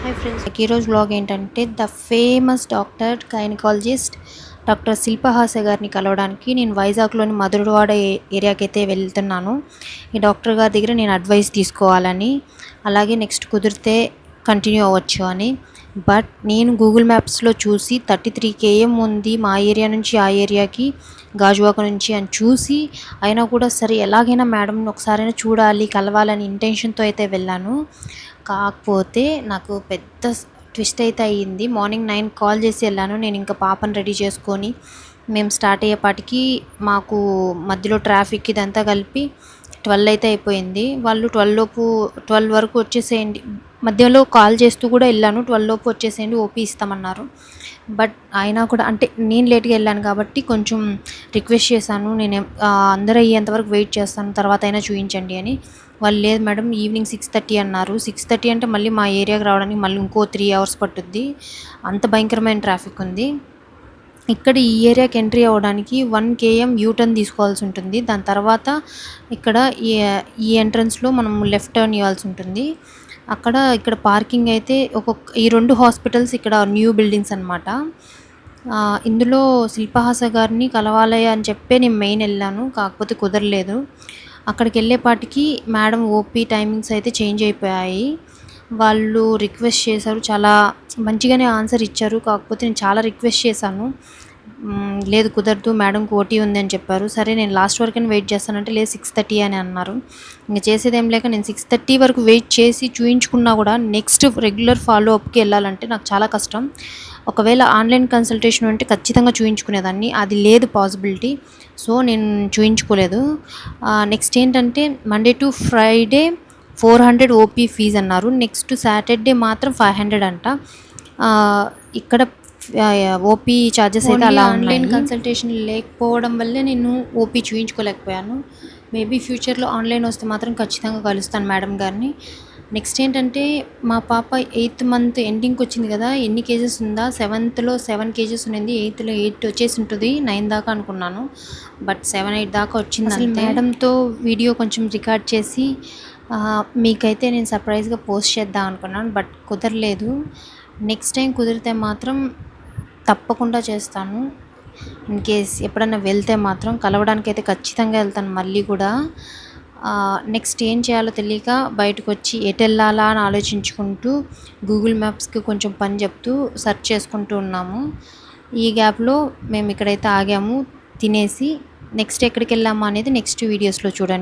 Hi friends, ఈరోజు vlog ఏంటంటే the famous doctor gynaecologist doctor Shilpahasa గారిని కలవడానికి నేను వైజాగ్లోని మధురవాడ ఏరియాకి అయితే వెళ్తున్నాను. ఈ డాక్టర్ గారి దగ్గర నేను అడ్వైస్ తీసుకోవాలని, అలాగే నెక్స్ట్ కుదిరితే కంటిన్యూ అవ్వచ్చు అని. బట్ నేను గూగుల్ మ్యాప్స్లో చూసి 33 km ఉంది మా ఏరియా నుంచి ఆ ఏరియాకి, గాజువాక నుంచి అని చూసి, అయినా కూడా సరే ఎలాగైనా మేడంని ఒకసారైనా చూడాలి, కలవాలని ఇంటెన్షన్తో అయితే వెళ్ళాను. కాకపోతే నాకు పెద్ద ట్విస్ట్ అయితే అయ్యింది. మార్నింగ్ 9 కాల్ చేసి వెళ్ళాను. నేను ఇంకా పాపను రెడీ చేసుకొని మేము స్టార్ట్ అయ్యేపాటికి మాకు మధ్యలో ట్రాఫిక్ ఇదంతా కలిపి 12 అయితే అయిపోయింది. వాళ్ళు 12 వరకు వచ్చేసేయండి, మధ్యలో కాల్ చేస్తూ కూడా వెళ్ళాను, 12 లోపు వచ్చేసేయండి ఓపీ ఇస్తామన్నారు. బట్ అయినా కూడా అంటే నేను లేట్గా వెళ్ళాను కాబట్టి కొంచెం రిక్వెస్ట్ చేశాను, నేను అందరూ అయ్యేంతవరకు వెయిట్ చేస్తాను, తర్వాత అయినా చూపించండి అని. వాళ్ళు లేదు మేడం ఈవినింగ్ 6:30 అన్నారు. 6:30 అంటే మళ్ళీ మా ఏరియాకి రావడానికి మళ్ళీ ఇంకో 3 hours పట్టుద్ది, అంత భయంకరమైన ట్రాఫిక్ ఉంది. ఇక్కడ ఈ ఏరియాకి ఎంట్రీ అవ్వడానికి 1 km యూటర్న్ తీసుకోవాల్సి ఉంటుంది. దాని తర్వాత ఇక్కడ ఈ ఎంట్రన్స్లో మనం లెఫ్ట్ టర్న్ ఇవ్వాల్సి ఉంటుంది. ఇక్కడ పార్కింగ్ అయితే ఈ 2 హాస్పిటల్స్ ఇక్కడ న్యూ బిల్డింగ్స్ అనమాట. ఇందులో శిల్పహాస గారిని కలవాలి అని చెప్పే నేను మెయిన్ వెళ్ళాను, కాకపోతే కుదరలేదు. అక్కడికి వెళ్ళేపాటికి మేడం ఓపీ టైమింగ్స్ అయితే చేంజ్ అయిపోయాయి. వాళ్ళు రిక్వెస్ట్ చేశారు, చాలా మంచిగానే ఆన్సర్ ఇచ్చారు. కాకపోతే నేను చాలా రిక్వెస్ట్ చేశాను, లేదు కుదరదు మేడంకి ఓటీ ఉంది అని చెప్పారు. సరే నేను లాస్ట్ వరకైనా వెయిట్ చేస్తానంటే లేదు 6:30 అని అన్నారు. ఇంకా చేసేదేం లేక నేను 6:30 వరకు వెయిట్ చేసి చూయించుకున్నా కూడా నెక్స్ట్ రెగ్యులర్ ఫాలో అప్కి వెళ్ళాలంటే నాకు చాలా కష్టం. ఒకవేళ ఆన్లైన్ కన్సల్టేషన్ ఉంటే ఖచ్చితంగా చూయించుకునేదాన్ని, అది లేదు పాసిబిలిటీ. సో నేను చూయించుకోలేదు. నెక్స్ట్ ఏంటంటే Monday to Friday 400 OP fee అన్నారు. నెక్స్ట్ సాటర్డే మాత్రం 500 అంట. ఇక్కడ ఓపీ ఛార్జెస్ అయితే అలా ఆన్లైన్ కన్సల్టేషన్ లేకపోవడం వల్లే నేను ఓపీ చూయించుకోలేకపోయాను. మేబీ ఫ్యూచర్లో ఆన్లైన్ వస్తే మాత్రం ఖచ్చితంగా కలుస్తాను మేడం గారిని. నెక్స్ట్ ఏంటంటే మా పాప 8th month ఎండింగ్కి వచ్చింది కదా, ఎన్ని కేజెస్ ఉందా, 7thలో 7 kgs ఉన్నింది, 8thలో 8 వచ్చేసి ఉంటుంది. 9 దాకా అనుకున్నాను, బట్ 7-8 దాకా వచ్చింది. అసలు మేడంతో వీడియో కొంచెం రికార్డ్ చేసి మీకైతే నేను సర్ప్రైజ్గా పోస్ట్ చేద్దాం అనుకున్నాను, బట్ కుదరలేదు. నెక్స్ట్ టైం కుదిరితే మాత్రం తప్పకుండా చేస్తాను. ఇన్ కేస్ ఎప్పుడన్నా వెళ్తే మాత్రం కలవడానికి అయితే ఖచ్చితంగా వెళ్తాను మళ్ళీ కూడా. నెక్స్ట్ ఏం చేయాలో తెలియక బయటకు వచ్చి ఎటు వెళ్ళాలా అని ఆలోచించుకుంటూ గూగుల్ మ్యాప్స్కి కొంచెం పని చెప్తూ సెర్చ్ చేసుకుంటూ ఉన్నాము. ఈ గ్యాప్లో మేము ఇక్కడైతే ఆగాము తినేసి. నెక్స్ట్ ఎక్కడికి వెళ్ళాము అనేది నెక్స్ట్ వీడియోస్లో చూడండి.